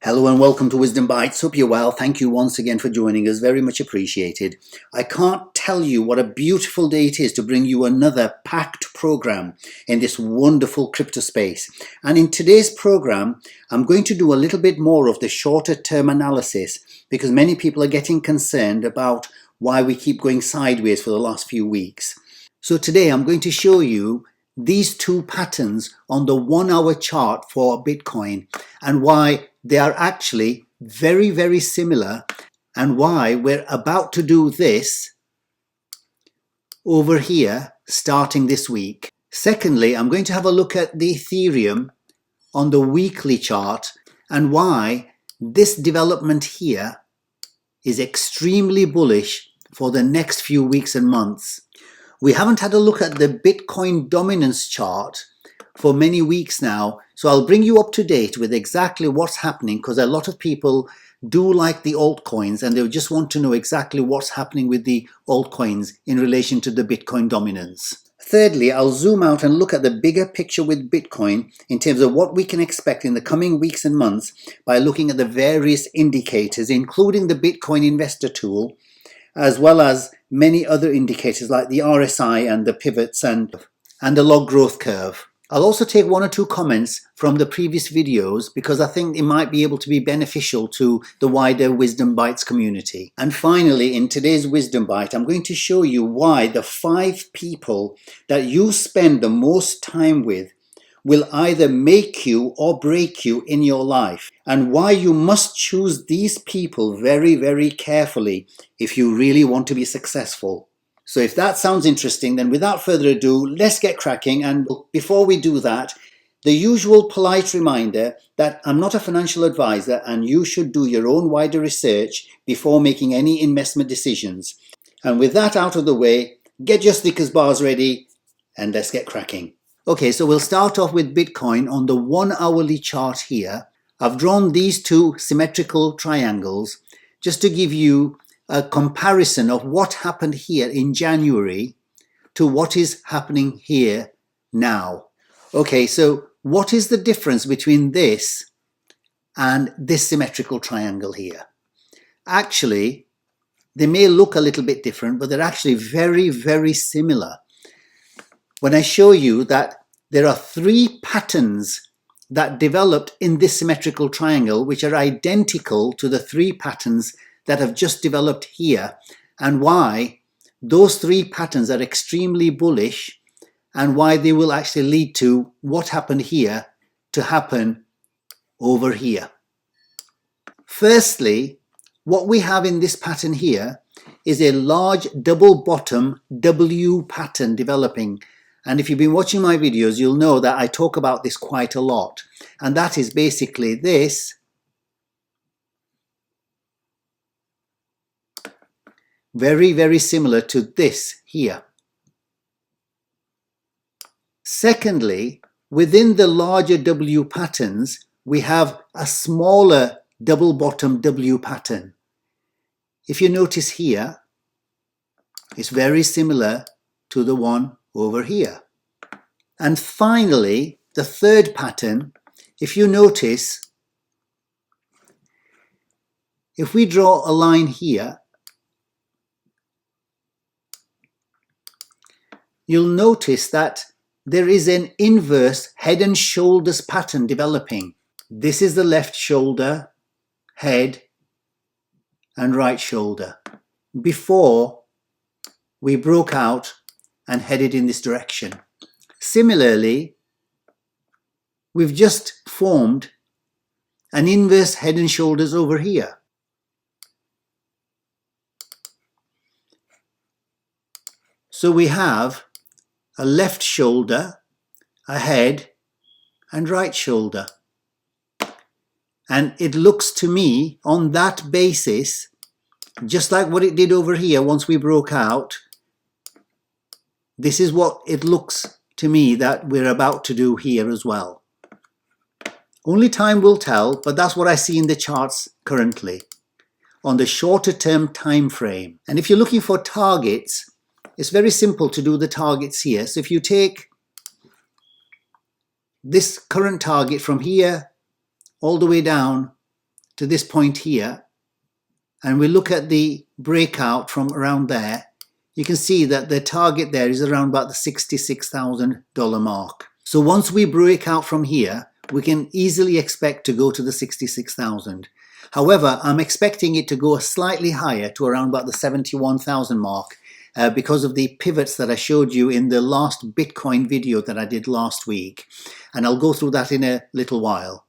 Hello and welcome to Wisdom Bites. Hope you're well. Thank you once again for joining us. Very much appreciated. I can't tell you what a beautiful day it is to bring you another packed program in this wonderful crypto space. And in today's program, I'm going to do a little bit more of the shorter term analysis because many people are getting concerned about why we keep going sideways for the last few weeks. So today I'm going to show you these two patterns on the 1 hour chart for Bitcoin and why they are actually very, very similar and why we're about to do this over here starting this week. Secondly, I'm going to have a look at the Ethereum on the weekly chart and why this development here is extremely bullish for the next few weeks and months. We haven't had a look at the Bitcoin dominance chart for many weeks now, so I'll bring you up to date with exactly what's happening because a lot of people do like the altcoins and they just want to know exactly what's happening with the altcoins in relation to the Bitcoin dominance. Thirdly, I'll zoom out and look at the bigger picture with Bitcoin in terms of what we can expect in the coming weeks and months by looking at the various indicators, including the Bitcoin investor tool, as well as many other indicators like the RSI and the pivots and the log growth curve. I'll also take one or two comments from the previous videos because I think it might be able to be beneficial to the wider Wisdom Bites community. And finally, in today's Wisdom Bite, I'm going to show you why the 5 people that you spend the most time with will either make you or break you in your life, and why you must choose these people very, very carefully if you really want to be successful. So if that sounds interesting, then without further ado, let's get cracking. And before we do that, the usual polite reminder that I'm not a financial advisor and you should do your own wider research before making any investment decisions. And with that out of the way, get your Snickers bars ready and let's get cracking. Okay, so we'll start off with Bitcoin on the 1 hourly chart here. I've drawn these two symmetrical triangles just to give you a comparison of what happened here in January to what is happening here now. Okay, so what is the difference between this and this symmetrical triangle here? Actually, they may look a little bit different, but they're actually very, very similar. When I show you that there are 3 patterns that developed in this symmetrical triangle, which are identical to the 3 patterns that have just developed here, and why those 3 patterns are extremely bullish and why they will actually lead to what happened here to happen over here. Firstly, what we have in this pattern here is a large double bottom W pattern developing. And if you've been watching my videos, you'll know that I talk about this quite a lot. And that is basically this. Very, very similar to this here. Secondly, within the larger W patterns, we have a smaller double bottom W pattern. If you notice here, it's very similar to the one over here. And finally, the third pattern, if you notice, if we draw a line here, you'll notice that there is an inverse head and shoulders pattern developing. This is the left shoulder, head, and right shoulder before we broke out and headed in this direction. Similarly, we've just formed an inverse head and shoulders over here. So we have a left shoulder, a head, and right shoulder. And it looks to me on that basis, just like what it did over here once we broke out, this is what it looks to me that we're about to do here as well. Only time will tell, but that's what I see in the charts currently on the shorter term time frame. And if you're looking for targets, it's very simple to do the targets here. So if you take this current target from here all the way down to this point here, and we look at the breakout from around there, you can see that the target there is around about the $66,000 mark. So once we break out from here, we can easily expect to go to the 66,000. However, I'm expecting it to go slightly higher to around about the 71,000 mark because of the pivots that I showed you in the last Bitcoin video that I did last week. And I'll go through that in a little while.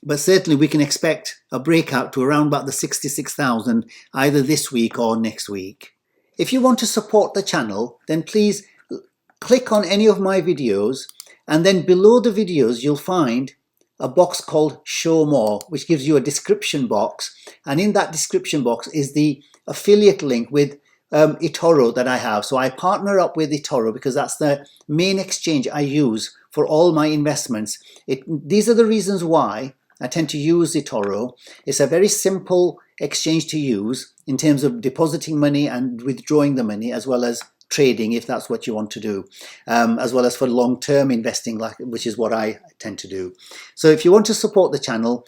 But certainly we can expect a breakout to around about the 66,000 either this week or next week. If you want to support the channel, then please click on any of my videos, and then below the videos you'll find a box called Show More, which gives you a description box, and in that description box is the affiliate link with Etoro that I have. So I partner up with Etoro because that's the main exchange I use for all my investments. These are the reasons why I tend to use Etoro. It's a very simple exchange to use in terms of depositing money and withdrawing the money, as well as trading if that's what you want to do, as well as for long-term investing, which is what I tend to do. So if you want to support the channel,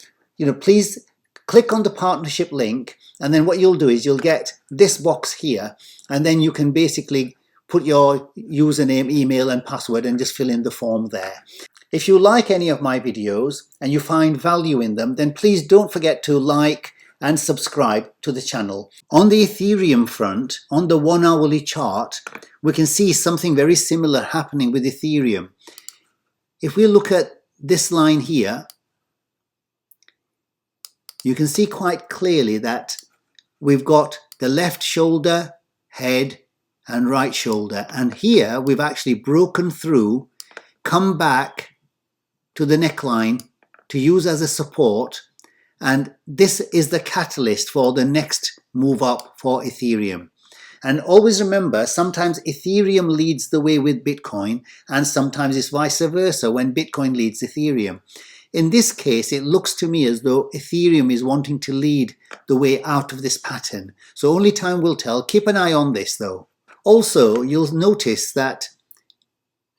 please click on the partnership link, and then what you'll do is you'll get this box here, and then you can basically put your username, email and password and just fill in the form there. If you like any of my videos and you find value in them, then please don't forget to like and subscribe to the channel. On the Ethereum front, on the 1 hourly chart, we can see something very similar happening with Ethereum. If we look at this line here, you can see quite clearly that we've got the left shoulder, head and right shoulder. And here we've actually broken through, come back to the neckline to use as a support. And this is the catalyst for the next move up for Ethereum. And always remember, sometimes Ethereum leads the way with Bitcoin, and sometimes it's vice versa when Bitcoin leads Ethereum. In this case, it looks to me as though Ethereum is wanting to lead the way out of this pattern. So only time will tell. Keep an eye on this though. Also, you'll notice that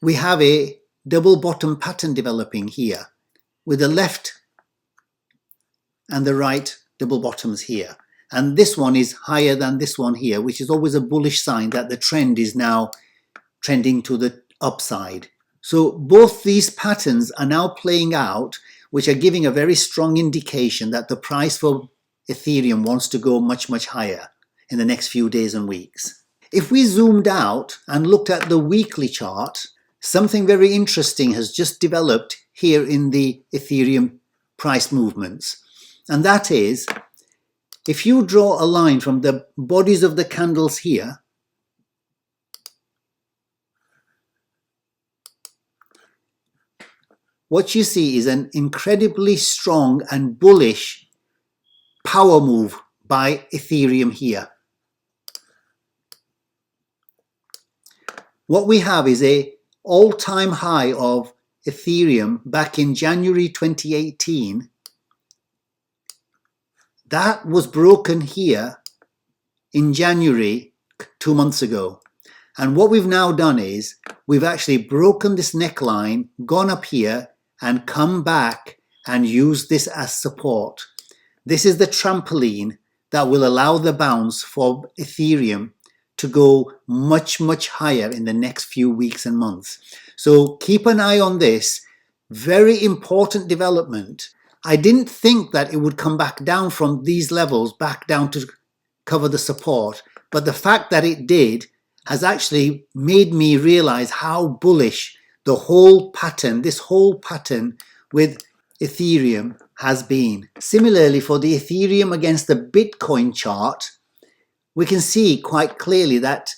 we have a double bottom pattern developing here with the left and the right double bottoms here. And this one is higher than this one here, which is always a bullish sign that the trend is now trending to the upside. So both these patterns are now playing out, which are giving a very strong indication that the price for Ethereum wants to go much, much higher in the next few days and weeks. If we zoomed out and looked at the weekly chart, something very interesting has just developed here in the Ethereum price movements. And that is, if you draw a line from the bodies of the candles here, what you see is an incredibly strong and bullish power move by Ethereum here. What we have is an all-time high of Ethereum back in January 2018. That was broken here in January 2 months ago. And what we've now done is we've actually broken this neckline, gone up here and come back and used this as support. This is the trampoline that will allow the bounce for Ethereum to go much, much higher in the next few weeks and months. So keep an eye on this. Very important development. I didn't think that it would come back down from these levels back down to cover the support, but the fact that it did has actually made me realize how bullish the whole pattern, this whole pattern with Ethereum has been. Similarly, for the Ethereum against the Bitcoin chart, we can see quite clearly that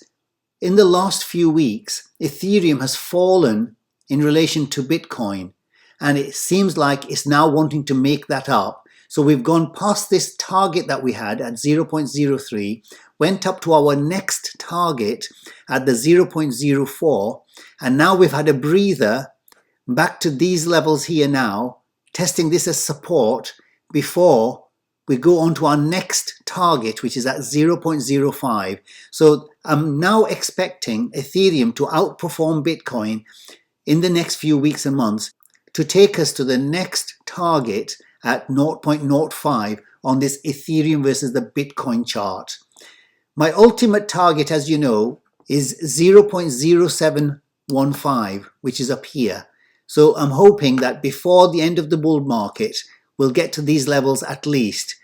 in the last few weeks, Ethereum has fallen in relation to Bitcoin. And it seems like it's now wanting to make that up. So we've gone past this target that we had at 0.03, went up to our next target at the 0.04, and now we've had a breather back to these levels here now, testing this as support before we go on to our next target, which is at 0.05. So I'm now expecting Ethereum to outperform Bitcoin in the next few weeks and months, to take us to the next target at 0.05 on this Ethereum versus the Bitcoin chart. My ultimate target, as you know, is 0.0715, which is up here. So I'm hoping that before the end of the bull market, we'll get to these levels at least,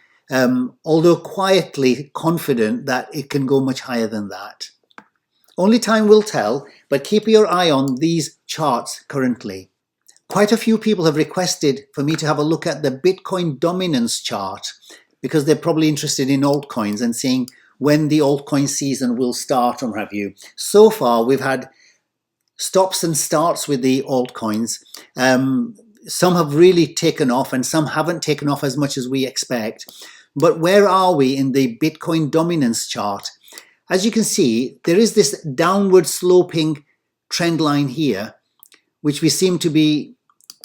although quietly confident that it can go much higher than that. Only time will tell, but keep your eye on these charts currently. Quite a few people have requested for me to have a look at the Bitcoin dominance chart because they're probably interested in altcoins and seeing when the altcoin season will start or what have you. So far, we've had stops and starts with the altcoins. Some have really taken off and some haven't taken off as much as we expect. But where are we in the Bitcoin dominance chart? As you can see, there is this downward sloping trend line here, which we seem to be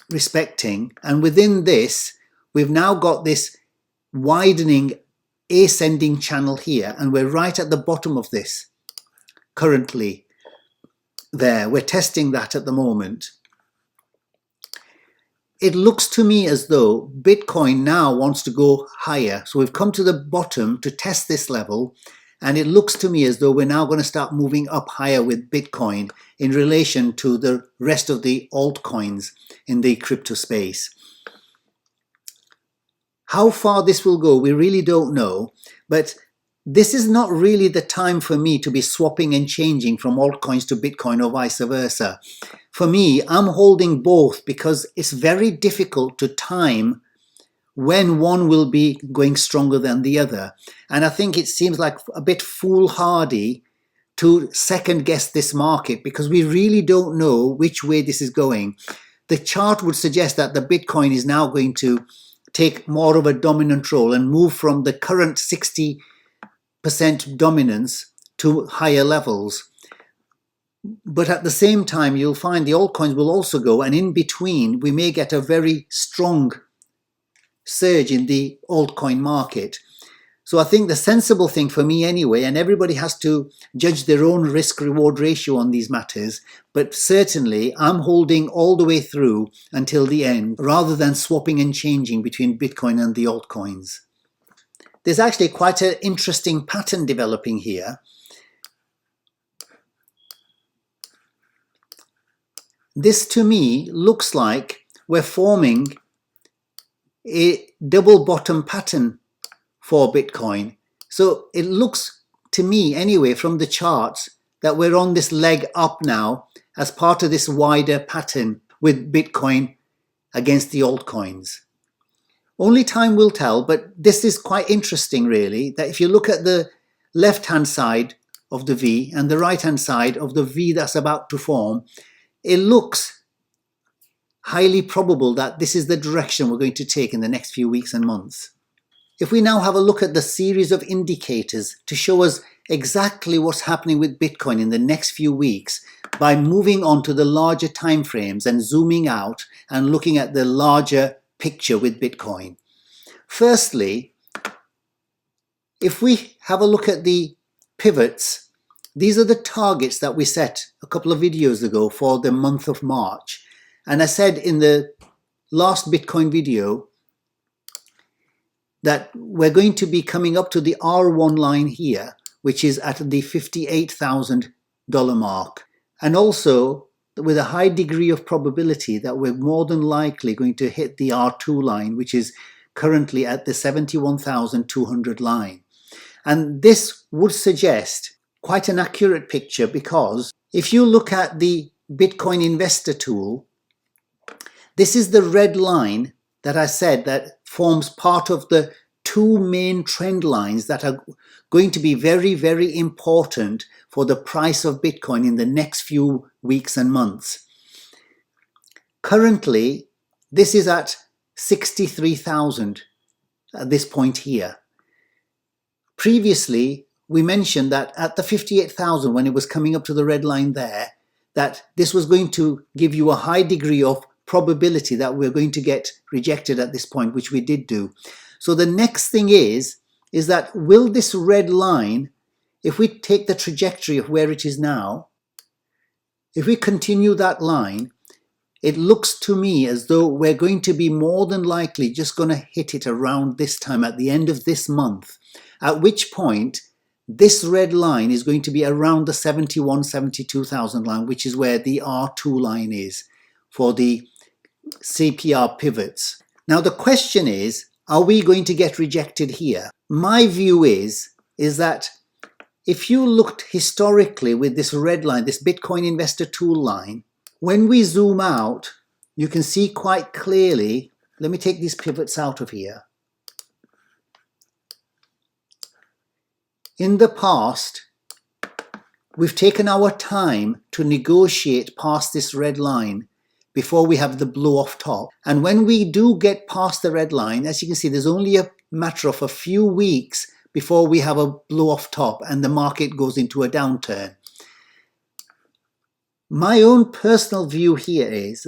respecting. And within this, we've now got this widening ascending channel here. And we're right at the bottom of this currently there. We're testing that at the moment. It looks to me as though Bitcoin now wants to go higher. So we've come to the bottom to test this level. And it looks to me as though we're now going to start moving up higher with Bitcoin in relation to the rest of the altcoins in the crypto space. How far this will go, we really don't know. But this is not really the time for me to be swapping and changing from altcoins to Bitcoin or vice versa. For me, I'm holding both because it's very difficult to time when one will be going stronger than the other. And I think it seems like a bit foolhardy to second guess this market because we really don't know which way this is going. The chart would suggest that the Bitcoin is now going to take more of a dominant role and move from the current 60% dominance to higher levels. But at the same time, you'll find the altcoins will also go, and in between, we may get a very strong surge in the altcoin market. So I think the sensible thing for me anyway, and everybody has to judge their own risk-reward ratio on these matters, but certainly I'm holding all the way through until the end, rather than swapping and changing between Bitcoin and the altcoins. There's actually quite an interesting pattern developing here. This to me looks like we're forming a double bottom pattern for Bitcoin. So it looks to me anyway from the charts that we're on this leg up now as part of this wider pattern with Bitcoin against the altcoins. Only time will tell, but this is quite interesting really, that if you look at the left hand side of the V and the right hand side of the V that's about to form, it looks highly probable that this is the direction we're going to take in the next few weeks and months. If we now have a look at the series of indicators to show us exactly what's happening with Bitcoin in the next few weeks by moving on to the larger time frames and zooming out and looking at the larger picture with Bitcoin. Firstly, if we have a look at the pivots, these are the targets that we set a couple of videos ago for the month of March. And I said in the last Bitcoin video that we're going to be coming up to the R1 line here, which is at the $58,000 mark. And also with a high degree of probability that we're more than likely going to hit the R2 line, which is currently at the 71,200 line. And this would suggest quite an accurate picture because if you look at the Bitcoin investor tool, this is the red line that I said that forms part of the two main trend lines that are going to be very, very important for the price of Bitcoin in the next few weeks and months. Currently, this is at 63,000 at this point here. Previously, we mentioned that at the 58,000, when it was coming up to the red line there, that this was going to give you a high degree of probability that we're going to get rejected at this point, which we did do. So the next thing is that will this red line, if we take the trajectory of where it is now, if we continue that line, it looks to me as though we're going to be more than likely just going to hit it around this time at the end of this month, at which point this red line is going to be around the 71, 72,000 line, which is where the R2 line is for the CPR pivots. Now the question is, are we going to get rejected here? My view is that if you looked historically with this red line, this Bitcoin investor tool line, when we zoom out, you can see quite clearly, let me take these pivots out of here. In the past, we've taken our time to negotiate past this red line before we have the blow off top. And when we do get past the red line, as you can see, there's only a matter of a few weeks before we have a blow off top and the market goes into a downturn. My own personal view here is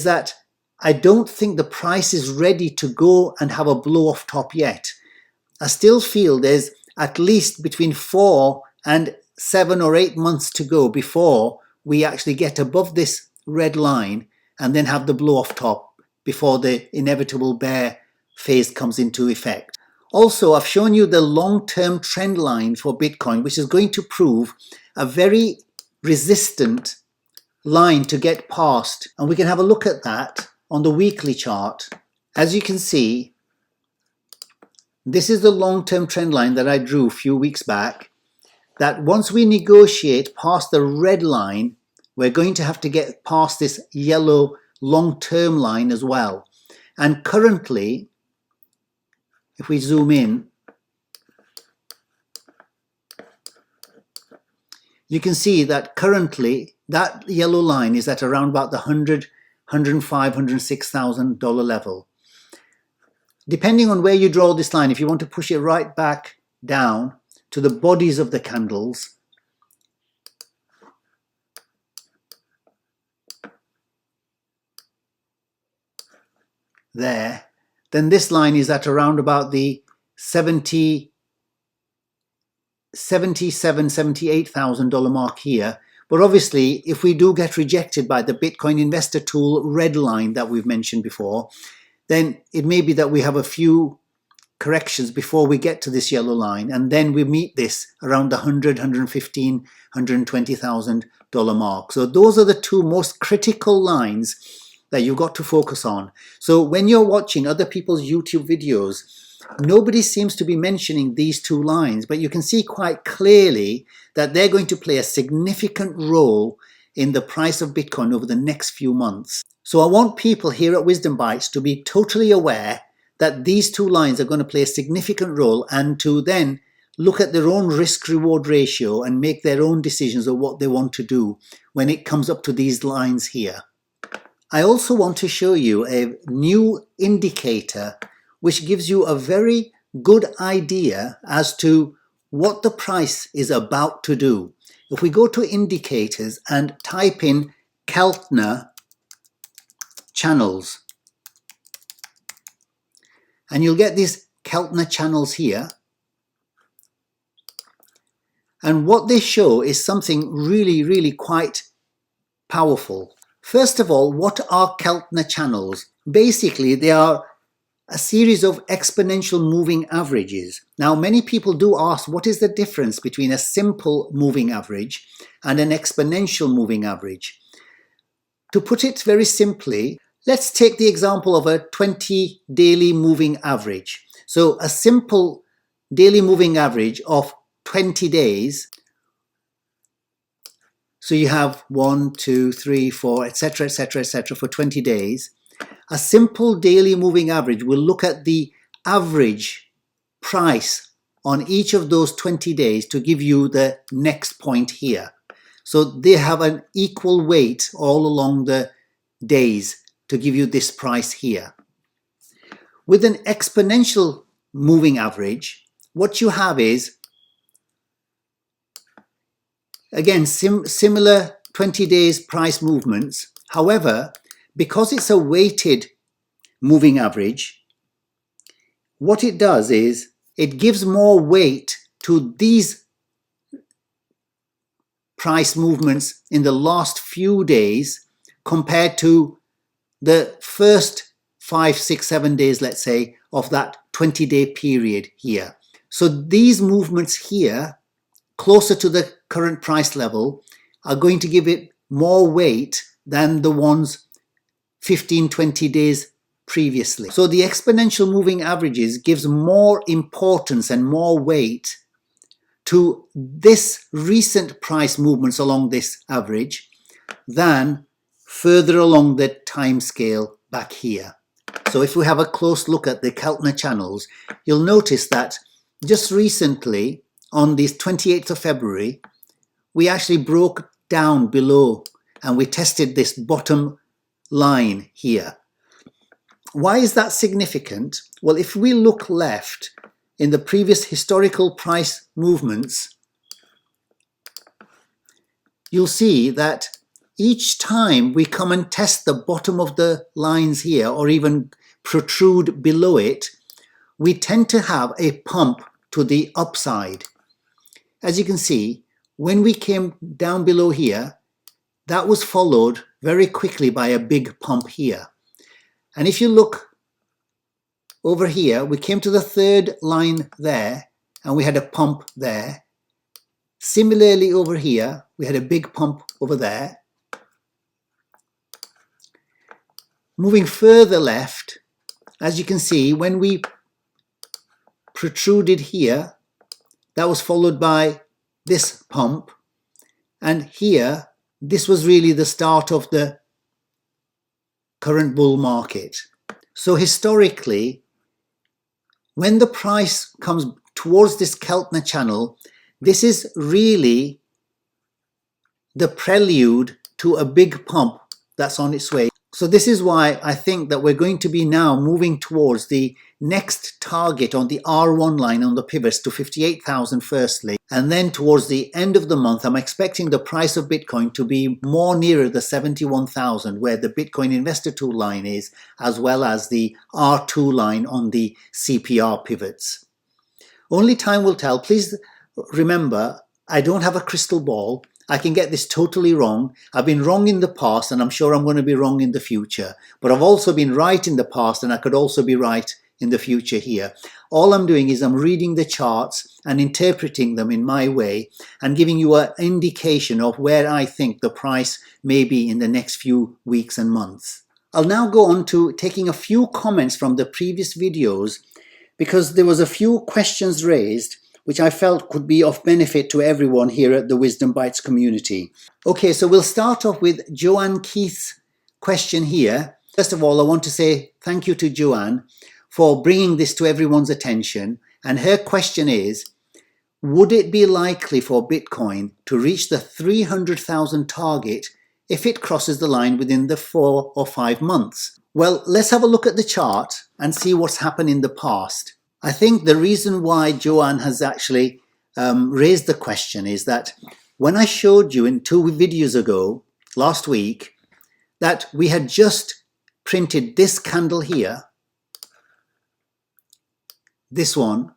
that I don't think the price is ready to go and have a blow off top yet. I still feel there's at least between 4 and 7 or 8 months to go before we actually get above this red line and then have the blow off top before the inevitable bear phase comes into effect. Also, I've shown you the long-term trend line for Bitcoin, which is going to prove a very resistant line to get past. And we can have a look at that on the weekly chart. As you can see, this is the long-term trend line that I drew a few weeks back, that once we negotiate past the red line, we're going to have to get past this yellow long-term line as well. And currently, if we zoom in, you can see that currently that yellow line is at around about the $100,000, $105,000, $106,000 level. Depending on where you draw this line, if you want to push it right back down to the bodies of the candles, there, then this line is at around about the $77,000, $78,000 mark here. But obviously, if we do get rejected by the Bitcoin investor tool red line that we've mentioned before, then it may be that we have a few corrections before we get to this yellow line, and then we meet this around the $100,000, $115,000, $120,000 mark. So those are the two most critical lines that you've got to focus on. So when you're watching other people's YouTube videos, nobody seems to be mentioning these two lines, but you can see quite clearly that they're going to play a significant role in the price of Bitcoin over the next few months. So I want people here at Wisdom Bites to be totally aware that these two lines are going to play a significant role, and to then look at their own risk-reward ratio and make their own decisions of what they want to do when it comes up to these lines here. I also want to show you a new indicator which gives you a very good idea as to what the price is about to do. If we go to indicators and type in Keltner channels, and you'll get these Keltner channels here. And what they show is something really, really quite powerful. First of all, what are Keltner channels? Basically, they are a series of exponential moving averages. Now, many people do ask, what is the difference between a simple moving average and an exponential moving average? To put it very simply, let's take the example of a 20 daily moving average. So a simple daily moving average of 20 days. So you have 1, 2, 3, 4, etc., etc., etc. for 20 days. A simple daily moving average will look at the average price on each of those 20 days to give you the next point here. So they have an equal weight all along the days to give you this price here. With an exponential moving average, what you have is, again, similar 20 days price movements. However, because it's a weighted moving average, what it does is it gives more weight to these price movements in the last few days compared to the first 5, 6, 7 days, let's say, of that 20-day period here. So these movements here, closer to the current price level, are going to give it more weight than the ones 15, 20 days previously. So the exponential moving averages gives more importance and more weight to this recent price movements along this average than further along the time scale back here. So if we have a close look at the Keltner channels, you'll notice that just recently on the 28th of February, we actually broke down below and we tested this bottom line here. Why is that significant? Well, if we look left in the previous historical price movements, you'll see that each time we come and test the bottom of the lines here, or even protrude below it, we tend to have a pump to the upside. As you can see, when we came down below here, that was followed very quickly by a big pump here. And if you look over here, we came to the third line there, and we had a pump there. Similarly over here, we had a big pump over there. Moving further left, as you can see, when we protruded here, that was followed by this pump. And here, this was really the start of the current bull market. So historically, when the price comes towards this Keltner channel, this is really the prelude to a big pump that's on its way. So this is why I think that we're going to be now moving towards the next target on the R1 line on the pivots to 58,000 firstly. And then towards the end of the month, I'm expecting the price of Bitcoin to be more nearer the 71,000 where the Bitcoin investor tool line is, as well as the R2 line on the CPR pivots. Only time will tell. Please remember, I don't have a crystal ball. I can get this totally wrong. I've been wrong in the past and I'm sure I'm going to be wrong in the future. But I've also been right in the past and I could also be right in the future here. All I'm doing is I'm reading the charts and interpreting them in my way and giving you an indication of where I think the price may be in the next few weeks and months. I'll now go on to taking a few comments from the previous videos because there was a few questions raised which I felt could be of benefit to everyone here at the Wisdom Bites community. Okay, so we'll start off with Joanne Keith's question here. First of all, I want to say thank you to Joanne for bringing this to everyone's attention. And her question is, would it be likely for Bitcoin to reach the 300,000 target if it crosses the line within the 4 or 5 months? Well, let's have a look at the chart and see what's happened in the past. I think the reason why Joanne has actually raised the question is that when I showed you in 2 videos ago, last week, that we had just printed this candle here, this one,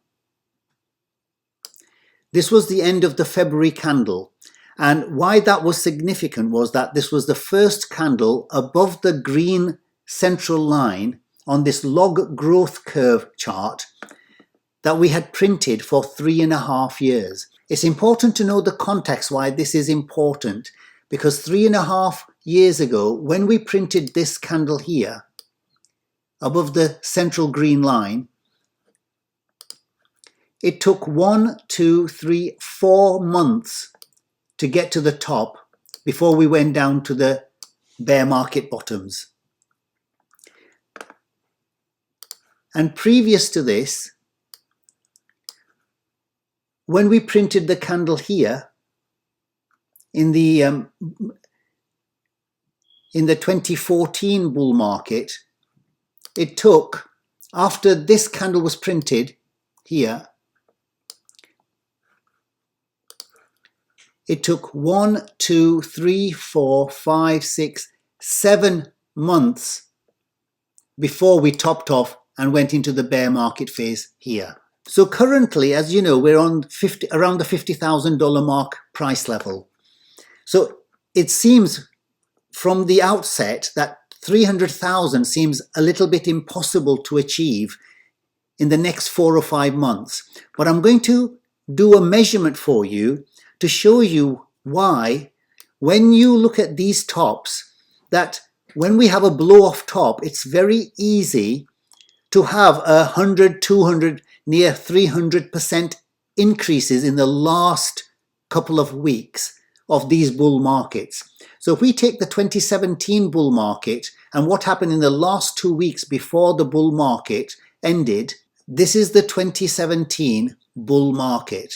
this was the end of the February candle. And why that was significant was that this was the first candle above the green central line on this log growth curve chart that we had printed for 3.5 years. It's important to know the context why this is important, because 3.5 years ago, when we printed this candle here above the central green line, it took 1, 2, 3, 4 months to get to the top before we went down to the bear market bottoms. And previous to this, when we printed the candle here in the 2014 bull market, it took, after this candle was printed here, it took 1, 2, 3, 4, 5, 6, 7 months before we topped off and went into the bear market phase here. So currently, as you know, we're on around the $50,000 mark price level. So it seems from the outset that 300,000 seems a little bit impossible to achieve in the next 4 or 5 months. But I'm going to do a measurement for you to show you why, when you look at these tops, that when we have a blow off top, it's very easy to have 100, 200, near 300% increases in the last couple of weeks of these bull markets. So if we take the 2017 bull market and what happened in the last 2 weeks before the bull market ended, this is the 2017 bull market.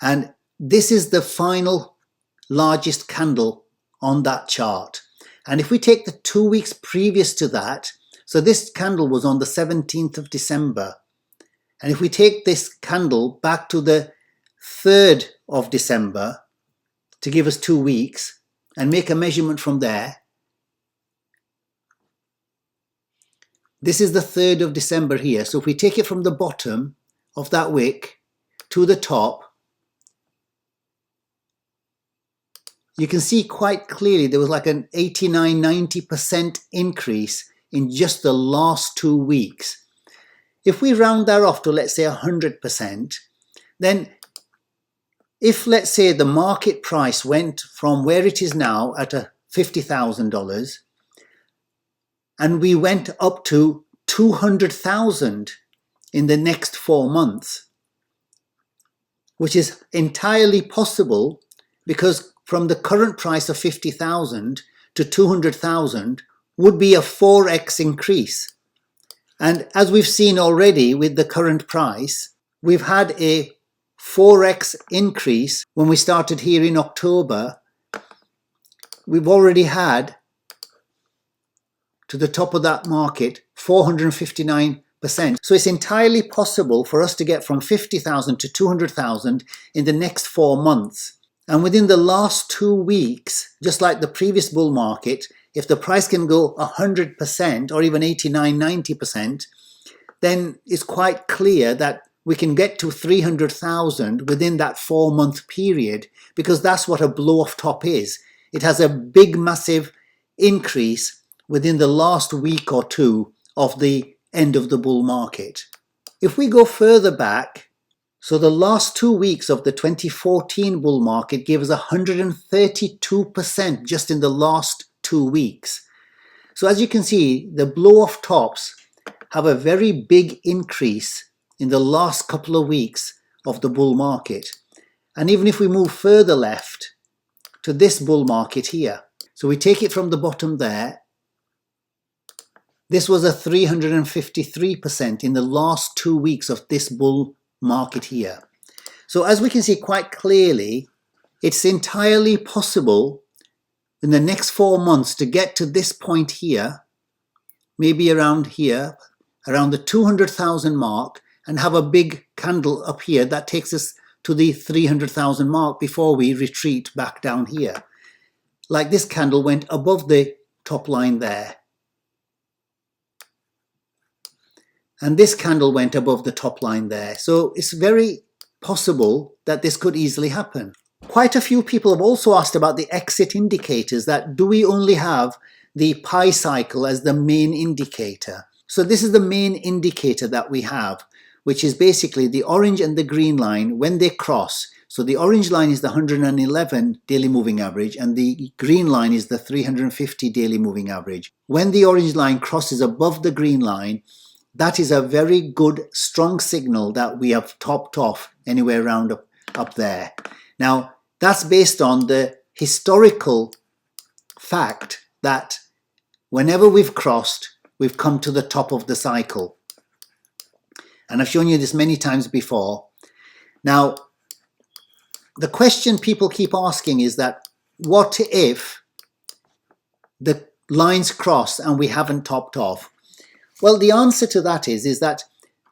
And this is the final largest candle on that chart. And if we take the 2 weeks previous to that, so this candle was on the 17th of December. And if we take this candle back to the 3rd of December to give us 2 weeks and make a measurement from there, this is the 3rd of December here. So if we take it from the bottom of that wick to the top, you can see quite clearly there was like an 89–90% increase in just the last 2 weeks. If we round that off to, let's say, 100%, then if, let's say, the market price went from where it is now at $50,000 and we went up to 200,000 in the next 4 months, which is entirely possible because from the current price of 50,000 to 200,000 would be a 4x increase. And as we've seen already with the current price, we've had a 4x increase when we started here in October. We've already had, to the top of that market, 459%. So it's entirely possible for us to get from 50,000 to 200,000 in the next 4 months. And within the last 2 weeks, just like the previous bull market, if the price can go 100% or even 89–90%, then it's quite clear that we can get to 300,000 within that 4-month period, because that's what a blow-off top is. It has a big, massive increase within the last week or two of the end of the bull market. If we go further back, so the last 2 weeks of the 2014 bull market gave us 132% just in the last 2 weeks. So as you can see, the blow-off tops have a very big increase in the last couple of weeks of the bull market. And even if we move further left to this bull market here, so we take it from the bottom there, this was a 353% in the last 2 weeks of this bull market here. So as we can see quite clearly, it's entirely possible in the next 4 months to get to this point here, maybe around here, around the 200,000 mark, and have a big candle up here that takes us to the 300,000 mark before we retreat back down here. Like this candle went above the top line there. And this candle went above the top line there. So it's very possible that this could easily happen. Quite a few people have also asked about the exit indicators, that do we only have the pi cycle as the main indicator? So this is the main indicator that we have, which is basically the orange and the green line when they cross. So the orange line is the 111 daily moving average and the green line is the 350 daily moving average. When the orange line crosses above the green line, that is a very good, strong signal that we have topped off anywhere around up there. Now, that's based on the historical fact that whenever we've crossed, we've come to the top of the cycle. And I've shown you this many times before. Now, the question people keep asking is that, what if the lines cross and we haven't topped off? Well, the answer to that is that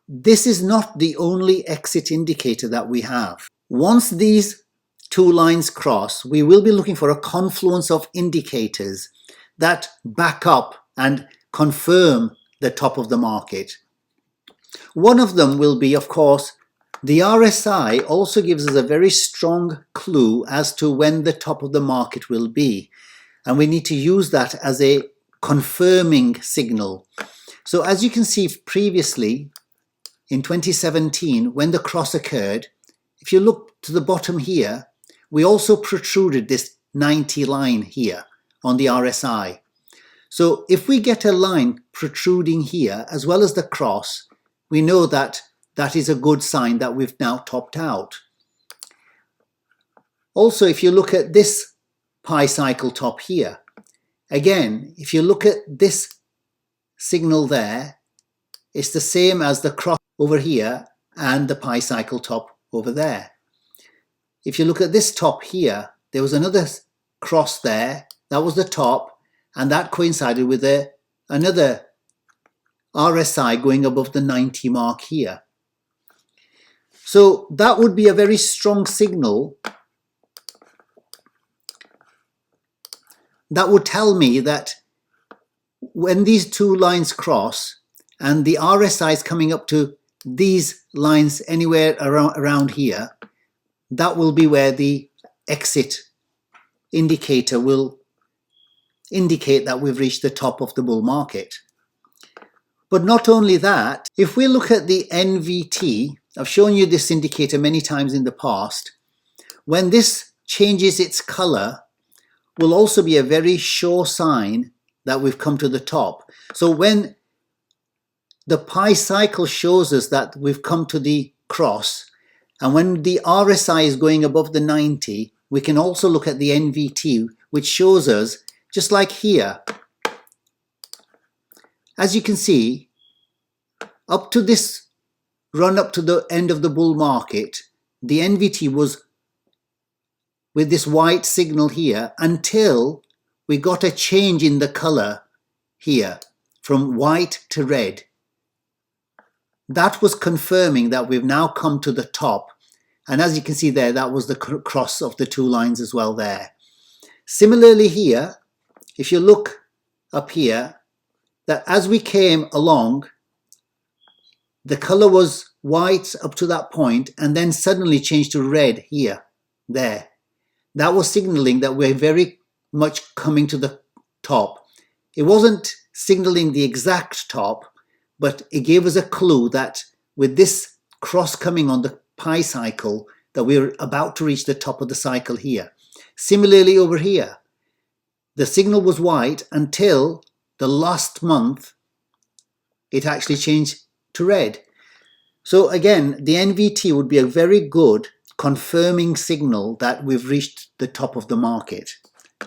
this is not the only exit indicator that we have. Once these two lines cross, we will be looking for a confluence of indicators that back up and confirm the top of the market. One of them will be, of course, the RSI also gives us a very strong clue as to when the top of the market will be. and we need to use that as a confirming signal. So as you can see previously in 2017, when the cross occurred, if you look to the bottom here, we also protruded this 90 line here on the RSI. So if we get a line protruding here as well as the cross, we know that that is a good sign that we've now topped out. Also, if you look at this pi cycle top here, again, if you look at this signal there, it's the same as the cross over here and the pi cycle top over there. If you look at this top here, there was another cross there, that was the top, and that coincided with another RSI going above the 90 mark here. So that would be a very strong signal that would tell me that when these two lines cross and the RSI is coming up to these lines anywhere around here, that will be where the exit indicator will indicate that we've reached the top of the bull market. But not only that, if we look at the NVT, I've shown you this indicator many times in the past, when this changes its color, will also be a very sure sign that we've come to the top. So when the pi cycle shows us that we've come to the cross, and when the RSI is going above the 90, we can also look at the NVT, which shows us, just like here, as you can see, up to this run up to the end of the bull market, the NVT was with this white signal here until we got a change in the color here from white to red. That was confirming that we've now come to the top. And as you can see there, that was the cross of the two lines as well there. Similarly here, if you look up here, that as we came along, the color was white up to that point and then suddenly changed to red here, there. That was signaling that we're very much coming to the top. It wasn't signaling the exact top, but it gave us a clue that with this cross coming on the pi cycle, that we're about to reach the top of the cycle here. Similarly over here, the signal was white until the last month it actually changed to red. So again, the NVT would be a very good confirming signal that we've reached the top of the market.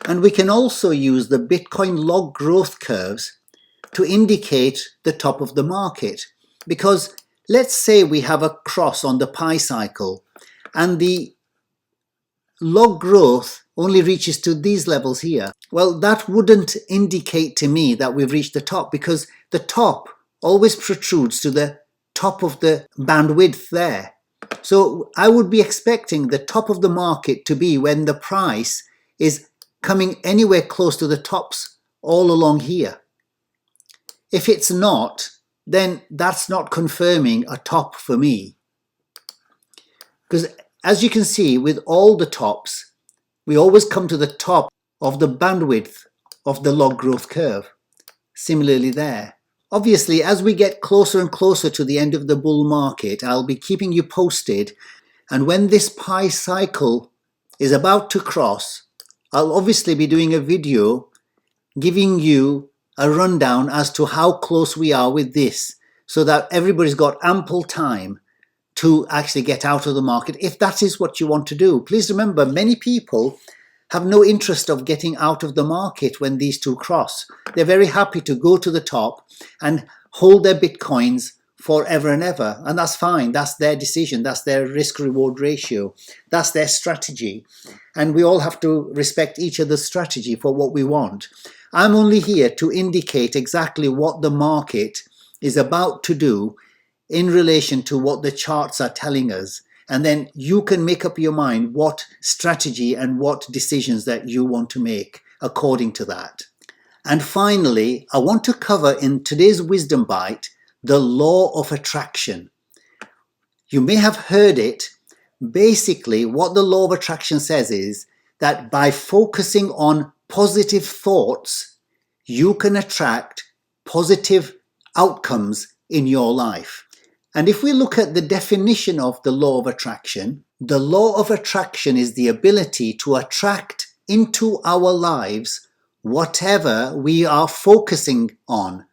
And we can also use the Bitcoin log growth curves to indicate the top of the market. Because let's say we have a cross on the pi cycle and the log growth only reaches to these levels here. Well, that wouldn't indicate to me that we've reached the top, because the top always protrudes to the top of the bandwidth there. So I would be expecting the top of the market to be when the price is coming anywhere close to the tops all along here. If it's not, then that's not confirming a top for me. Because as you can see, with all the tops, we always come to the top of the bandwidth of the log growth curve. Similarly there. Obviously, as we get closer and closer to the end of the bull market, I'll be keeping you posted. And when this pi cycle is about to cross, I'll obviously be doing a video giving you a rundown as to how close we are with this, so that everybody's got ample time to actually get out of the market, if that is what you want to do. Please remember, many people have no interest of getting out of the market when these two cross. They're very happy to go to the top and hold their Bitcoins forever and ever. And that's fine. That's their decision. That's their risk-reward ratio. That's their strategy. And we all have to respect each other's strategy for what we want. I'm only here to indicate exactly what the market is about to do in relation to what the charts are telling us. And then you can make up your mind what strategy and what decisions that you want to make according to that. And finally, I want to cover in today's Wisdom Bite the law of attraction. You may have heard it. Basically, what the law of attraction says is that by focusing on positive thoughts, you can attract positive outcomes in your life. And if we look at the definition of the law of attraction, the law of attraction is the ability to attract into our lives whatever we are focusing on.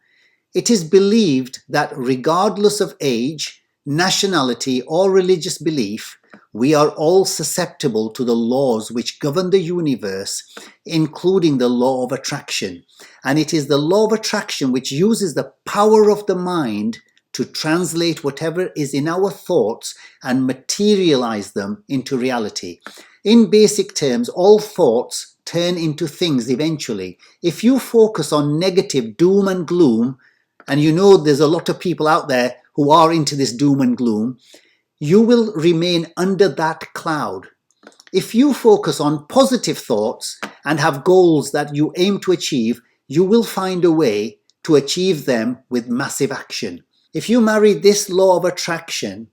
It is believed that regardless of age, nationality, or religious belief, we are all susceptible to the laws which govern the universe, including the law of attraction. And it is the law of attraction which uses the power of the mind to translate whatever is in our thoughts and materialize them into reality. In basic terms, all thoughts turn into things eventually. If you focus on negative doom and gloom, and you know there's a lot of people out there who are into this doom and gloom, you will remain under that cloud. If you focus on positive thoughts and have goals that you aim to achieve, you will find a way to achieve them with massive action. If you marry this law of attraction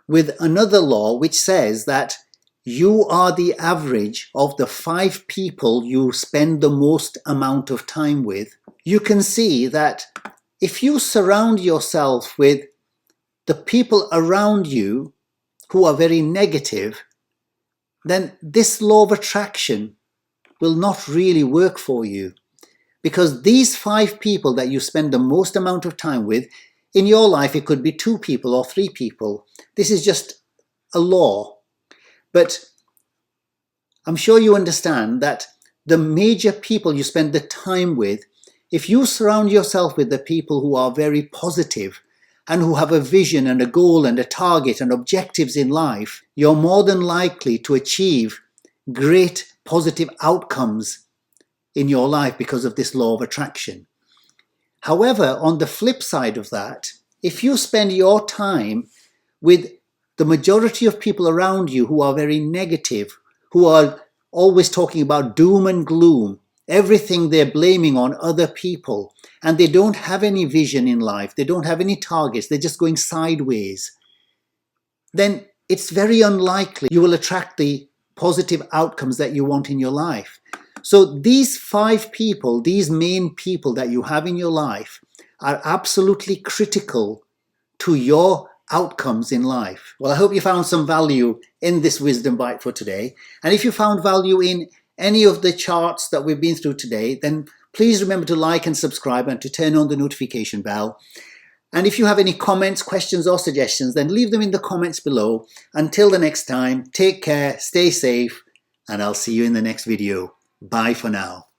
with another law which says that you are the average of the 5 people you spend the most amount of time with, you can see that if you surround yourself with the people around you who are very negative, then this law of attraction will not really work for you. Because these 5 people that you spend the most amount of time with, in your life it could be 2 people or 3 people. This is just a law. But I'm sure you understand that the major people you spend the time with, if you surround yourself with the people who are very positive and who have a vision and a goal and a target and objectives in life, you're more than likely to achieve great positive outcomes in your life because of this law of attraction. However, on the flip side of that, if you spend your time with the majority of people around you who are very negative, who are always talking about doom and gloom, everything they're blaming on other people, and they don't have any vision in life, they don't have any targets, they're just going sideways, then it's very unlikely you will attract the positive outcomes that you want in your life. So these 5 people, these main people that you have in your life, are absolutely critical to your outcomes in life. Well, I hope you found some value in this wisdom bite for today. And if you found value in any of the charts that we've been through today, then please remember to like and subscribe and to turn on the notification bell. And if you have any comments, questions or suggestions, then leave them in the comments below. Until the next time, take care, stay safe, and I'll see you in the next video. Bye for now.